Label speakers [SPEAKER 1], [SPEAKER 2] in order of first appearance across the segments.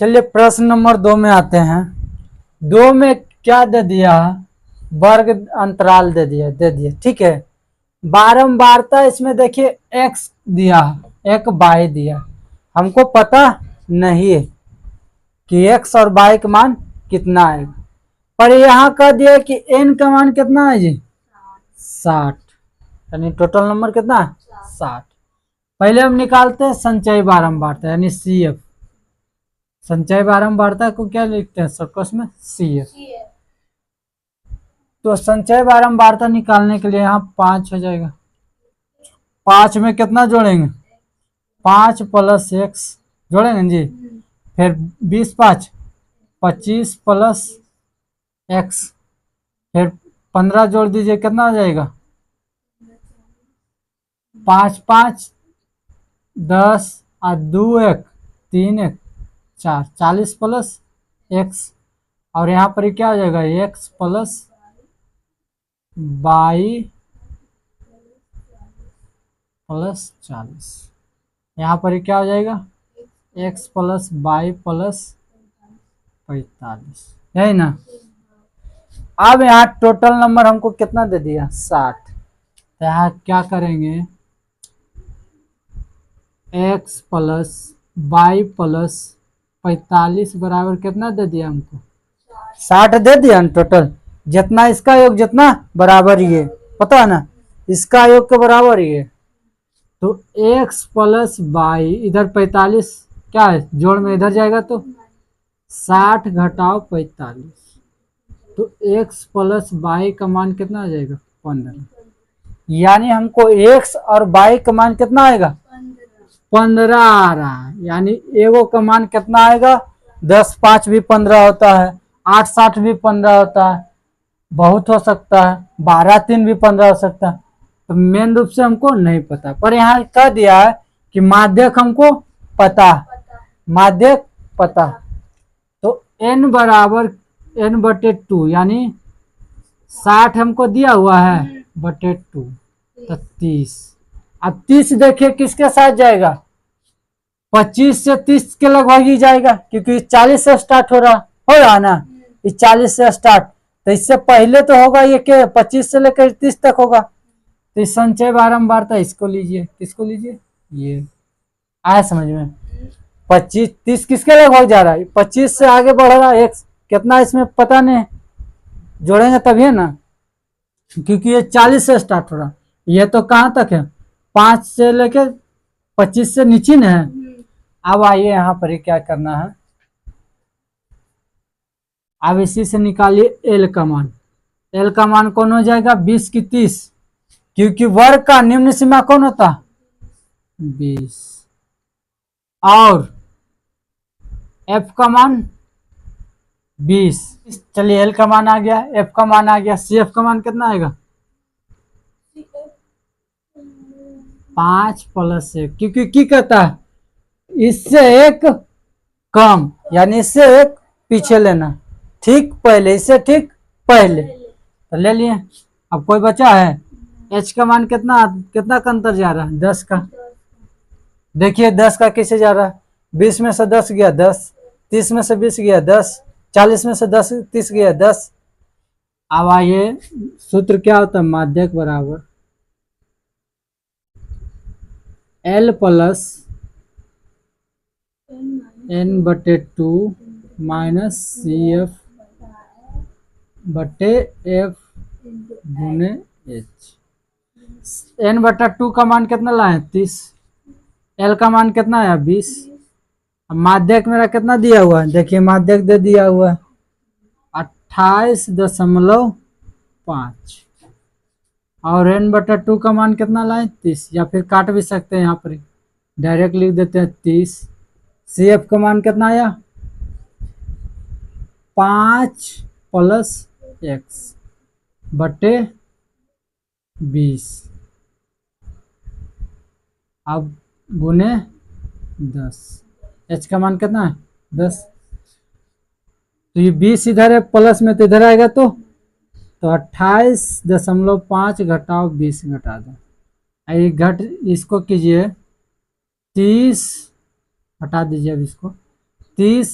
[SPEAKER 1] चलिए प्रश्न नंबर 2 में आते हैं। 2 में क्या दे दिया? वर्ग अंतराल दे दिया ठीक है। बारंबारता इसमें देखिए x दिया, एक y दिया। हमको पता नहीं है कि x और y का मान कितना है, पर यहाँ कह दिया कि n का मान कितना है जी? 60। यानी टोटल नंबर कितना है? 60। पहले हम निकालते हैं संचयी बारंबारता यानी CF। संचयी बारंबारता को क्या लिखते हैं शॉर्टकट में? CF। तो संचयी बारंबारता निकालने के लिए यहाँ 5 हो जाएगा। 5 में कितना जोड़ेंगे? 5 प्लस x जोड़ेंगे जी। फिर 20 5 25 प्लस x, फिर 15 जोड़ दीजिए, कितना हो जाएगा? 5 5 10 और 2 1 3 1 4 40 प्लस x, और यहाँ पर क्या हो जाएगा? x plus y plus 40। यहाँ पर क्या हो जाएगा? x प्लस y प्लस 45, यही ना। अब यहाँ टोटल नंबर हमको कितना दे दिया? 60। तो यहाँ क्या करेंगे? x प्लस y प्लस 45 बराबर कितना दे दिया हमको? 60 दे दिया ना टोटल। जितना इसका योग जितना बराबर ही है, पता है ना, इसका योग के बराबर ही है। तो x प्लस y, इधर 45 क्या है जोड़ में इधर जाएगा तो 60 घटाओ 45, तो x प्लस y का मान कितना आ जाएगा? 15। यानी हमको x और y का मान कितना आएगा? 15 आ रहा है। यानी एगो का मान कितना आएगा? 10 5 भी 15 होता है, 8 60 भी 15 होता है, बहुत हो सकता है, 12 3 भी 15 हो सकता है। तो मेन रूप से हमको नहीं पता, पर यहाँ कह दिया है कि माध्यक हमको पता, माध्यक पता। तो n बराबर n/2 यानी 60 हमको दिया हुआ है बटे 2, तो 30। अब 30 देखिए किसके साथ जाएगा? 25 से 30 के लगभग ही जाएगा, क्योंकि 40 से स्टार्ट हो रहा ना, ये 40 से स्टार्ट, तो इससे पहले तो होगा ये के 25 से लेकर 30 तक होगा। तो इस संचय बारंबारता इसको लीजिए, किसको लीजिए? ये आया समझ में? 25 30 किसके लगभग जा रहा है? 25 से आगे बढ़ रहा है। x कितना इसमें पता नहीं, जोड़ेंगे तभी ना, क्योंकि ये 40 से स्टार्ट हो रहा। ये तो कहाँ तक है? 5 से लेके 25 से नीचे न है। अब आइए यहाँ पर क्या करना है, अब इसी से निकालिए l का मान। l का मान कौन हो जाएगा? 20 की 30, क्योंकि वर्ग का निम्न सीमा कौन होता? 20। और f का मान 20। चलिए l का मान आ गया, f का मान आ गया, cf का मान कितना आएगा? 5 प्लस 1, क्योंकि की कहता है इससे एक कम, यानी इससे एक पीछे लेना, ठीक पहले, इससे ठीक पहले, तो ले लिए। अब कोई बचा है? h का मान कितना कितना का अंतर जा रहा है? 10 का। देखिए 10 का कैसे जा रहा है? 20 में से 10 गया 10, 30 में से 20 गया 10, 40 में से 10 30 गया 10। अब आइए सूत्र क्या होता है? माध्यक बराबर l plus n/2 minus CF बटे f गुने h। n/2 का मान कितना लाए? 30। l का मान कितना है? 20। अब माध्यक मेरा कितना दिया हुआ है? देखिए माध्यक दे दिया हुआ है 28.5, और n/2 का मान कितना लाए? 30, या फिर काट भी सकते हैं, यहाँ पर डायरेक्ट लिख देते हैं 30। CF का मान कितना आया? 5 प्लस x बटे 20, अब गुने 10। h का मान कितना है? 10। तो ये 20 इधर है, प्लस में तो इधर आएगा, तो 28.5 घटाओ 20 घटा दो, ये घट इसको कीजिए 30 हटा दीजिए, अब इसको 30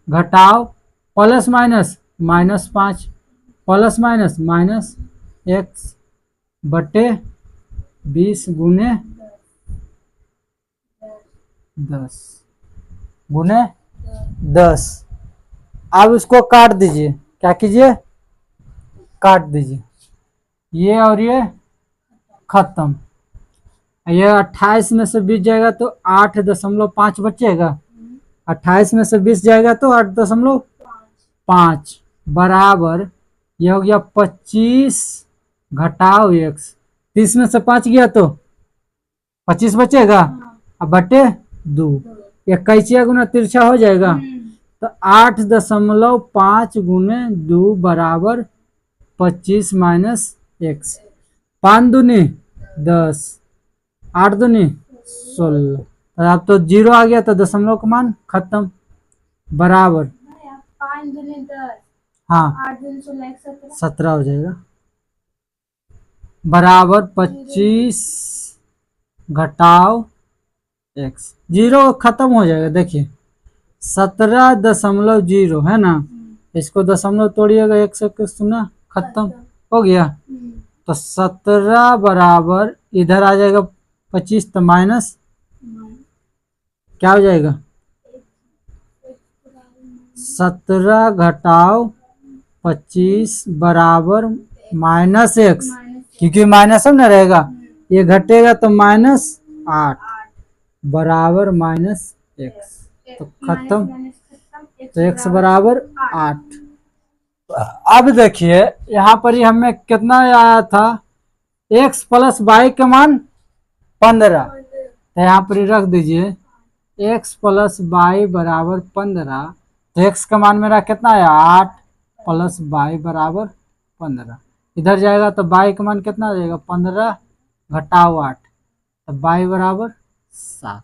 [SPEAKER 1] घटाओ plus minus -5 plus minus -x बटे 20 गुने 10 गुने 10। अब इसको काट दीजिए, क्या कीजिए, काट दीजिए, ये और ये खत्म। ये 28 में से 20 जाएगा तो 8.5 बचेगा। 28 में से 20 जाएगा तो 8.5 बराबर, ये हो गया 25 घटाओ x। 30 में से 5 गया तो 25 बचेगा, अब बटे 2। ये कैचिया गुना तिरछा हो जाएगा तो 8.5 गुने 2 बराबर 25 माइनस x। 5 दूनी 10, 8 दूनी 16। अब तो 0 आ गया तो दशमलव का मान खत्म बराबर
[SPEAKER 2] 5 दूनी 10,
[SPEAKER 1] हाँ
[SPEAKER 2] 8 दूनी 16,
[SPEAKER 1] 17 हो जाएगा बराबर 25 घटाओ x। 0 खत्म हो जाएगा। देखिए 17.0 है ना, इसको दशमलव तोड़िएगा, 1 से सुना खत्म हो गया। तो 17 बराबर इधर आ जाएगा 25 तो माइनस क्या हो जाएगा 17 घटाओ 25 बराबर -x, क्योंकि माइनस में रहेगा, ये घटेगा तो -8 बराबर -x। तो खत्म, तो x बराबर 8। अब देखिए यहाँ पर ही हमें कितना आया था, x प्लस वाई का मान 15, तो यहाँ पर ही रख दीजिए x प्लस वाई बराबर 15। तो x का मान मेरा कितना आया 8 प्लस वाई बराबर 15। इधर जाएगा तो वाई का मान कितना आ जाएगा 15 घटाओ 8, तो वाई बराबर 7।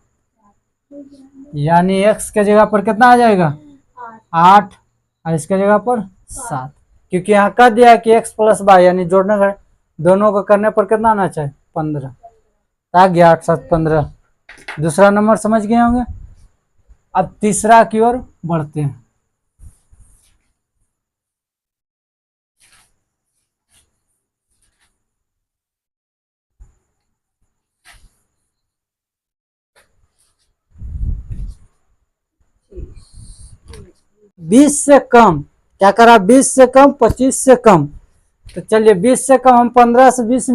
[SPEAKER 1] यानी x के जगह पर कितना आ जाएगा 8 और इसके जगह पर 7, क्योंकि यहाँ कह दिया कि x प्लस वाई यानी जोड़ने का दोनों को करने पर कितना आना चाहिए 15। आ गया 8 7 15। दूसरा नंबर समझ गए होंगे। अब तीसरा की ओर बढ़ते हैं। बीस से कम, क्या करा 20 से कम 25 से कम, तो चलिए 20 से कम हम 15 से 20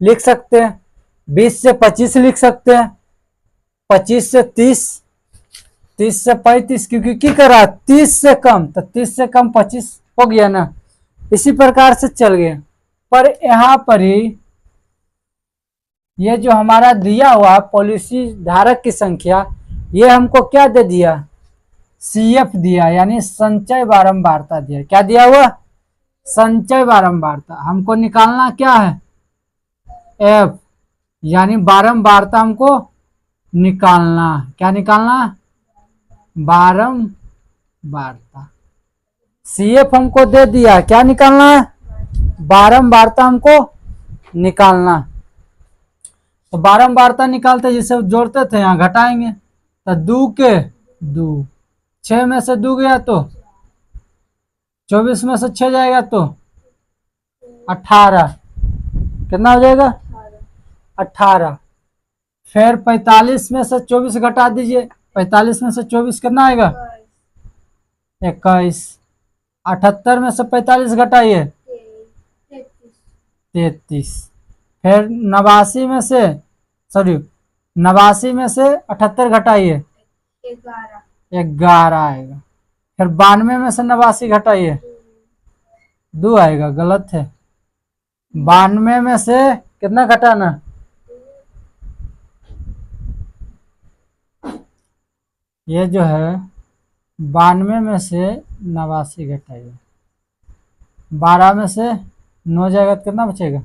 [SPEAKER 1] लिख सकते हैं, 20 से 25 लिख सकते हैं, 25 से 30, 30 से 35, क्योंकि क्या करा 30 से कम, तो 30 से कम 25 हो गया ना, इसी प्रकार से चल गए। पर यहाँ पर ही ये जो हमारा दिया हुआ पॉलिसी धारक की संख्या, ये हमको क्या दे दिया CF दिया, यानी संचय बारंबारता दिया। क्या दिया हुआ संचय बारंबारता। हमको निकालना क्या है F, यानी बारंबारता हमको निकालना। क्या निकालना बारंबारता। CF हमको दे दिया, क्या निकालना है बारंबारता हमको निकालना। तो बारंबारता निकालते जिसे जोड़ते थे यहाँ घटाएंगे, तो 2 के 2, 6 में से 2 गया तो 24 में से 6 जाएगा तो 18, कितना हो जाएगा 18। फिर 45 में से 24 घटा दीजिए, 45 में से 24 कितना आएगा 21। 78 में से 45 घटाइए 33। फिर 89 में से 78 घटाइए 11 आएगा। फिर 92 में से 89 घटाइए 2 आएगा, गलत है। 92 में से कितना घटाना, ये जो है 92 में से 89 घटाइए, 12 में से 9 जाएगा तो कितना बचेगा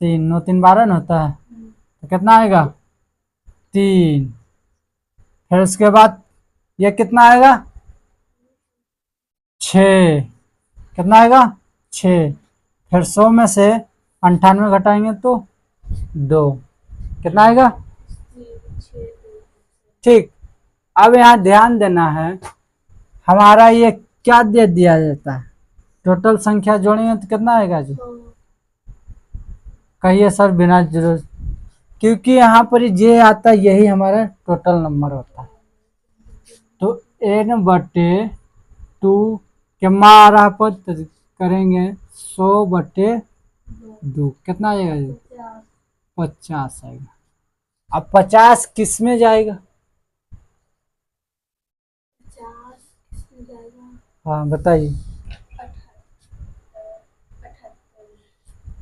[SPEAKER 1] 3, 9 3 12 ना होता है, तो कितना आएगा 3। फिर उसके बाद ये कितना आएगा 6, कितना आएगा 6। फिर 100 में से 98 घटाएंगे तो 2, कितना आएगा ठीक। अब यहाँ ध्यान देना है, हमारा ये क्या दे दिया जाता है, टोटल संख्या जोड़ेंगे तो कितना आएगा जी? कहिए सर बिना जरूरत, क्योंकि यहाँ पर जे आता है यही हमारा टोटल नंबर होता है। तो n/2 क्या आ रहा पद तो करेंगे 100/2, कितना आएगा जी? 50 आएगा। अब 50 किस में जाएगा? हाँ बताइए।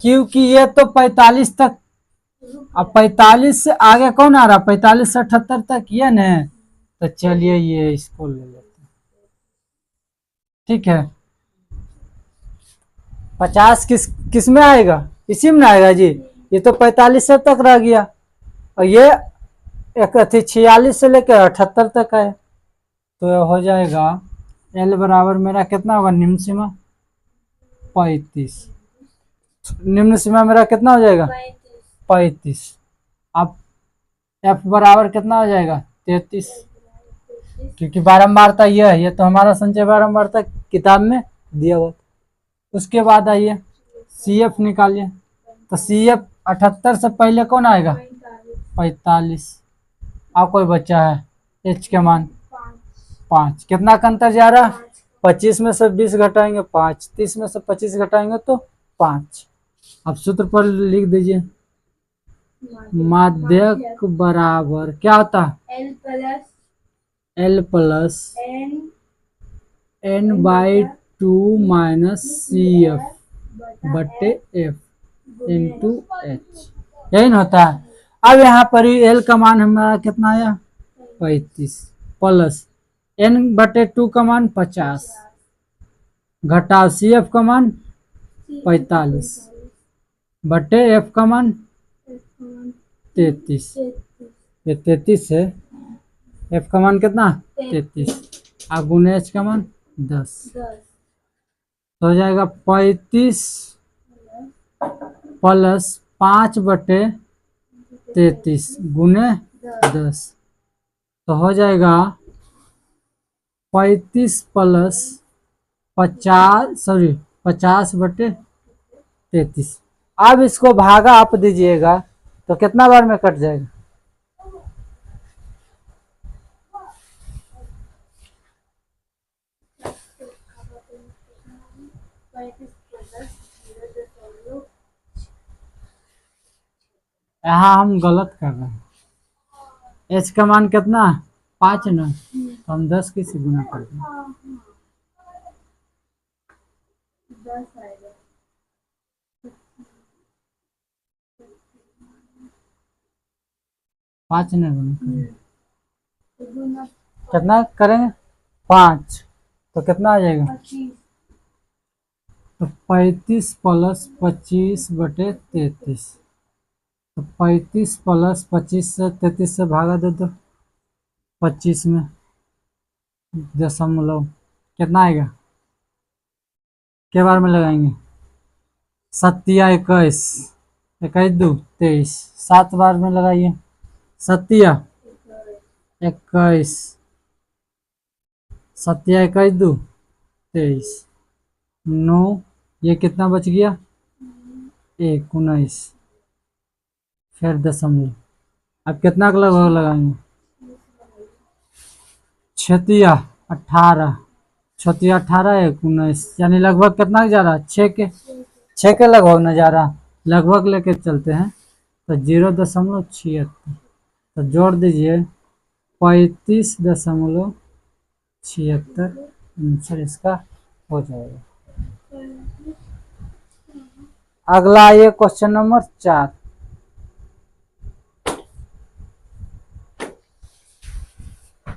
[SPEAKER 1] क्योंकि ये तो 45 तक, अब 45 से आगे कौन आ रहा? 45 से 78 तक ये न, तो चलिए ये इसको ले लेते हैं। ठीक है, 50 किस में आएगा? इसी में आएगा जी। ये तो 45 से तक रह गया, और ये एक 46 से लेकर 78 तक है, तो ये हो जाएगा L बराबर मेरा कितना होगा? निम्न सीमा 35। निम्न सीमा मेरा कितना हो जाएगा? 35। अब F बराबर कितना हो जाएगा? 33, क्योंकि बारंबारता यह है, ये तो हमारा संचय बारंबारता किताब में दिया हुआ। उसके बाद आइए CF निकालिए, तो CF 78 से पहले कौन आएगा? 45। अब कोई बच्चा है, H के मान 5। कितना का अंतर जा रहा? 25 में से 20 घटाएंगे 5, 30 में से 25 घटाएंगे तो 5। अब सूत्र पर लिख दीजिए, माध्यक बराबर क्या होता है? L plus n/2 minus CF/F into H, यही ना होता है। अब यहाँ पर ही L का मान हमारा कितना आया? 35 प्लस n/2 का मान 50 घटाव CF का मान 45 बटे F का मान 33। ये 33 है, F का मान कितना? 33, और गुने H का मान 10, तो हो जाएगा 35 प्लस 5/33 गुने 10, तो हो जाएगा 35 प्लस 50/33। अब इसको भागा आप दीजिएगा तो कितना बार में कट जाएगा? यहाँ हम गलत कर रहे हैं। H का मान कितना? 5 ना, तो हम 10 किसी गुना कर दें। 5 ना गुना कितना करेंगे? 5, तो कितना आ जाएगा? तो 35 प्लस 25/33, तो 35 प्लस 25 से 33 से भागा दे दो 25 में, दशमलव कितना आएगा? के बार में लगाएंगे? 7 या 21, 21 2 23, 7 बार में लगाइए। 7 या 21, 7 या 21 2 23, 9, ये कितना बच गया? 19, फिर दशमलव। अब कितना का लगभग लगाएंगे? 6 18, 6 18 19, यानी लगभग कितना जा रहा? 6 के लगभग न जा रहा, लगभग लेके चलते हैं तो 0.76, तो जोड़ दीजिए 35.76 आंसर इसका हो जाएगा। अगला ये क्वेश्चन नंबर 4।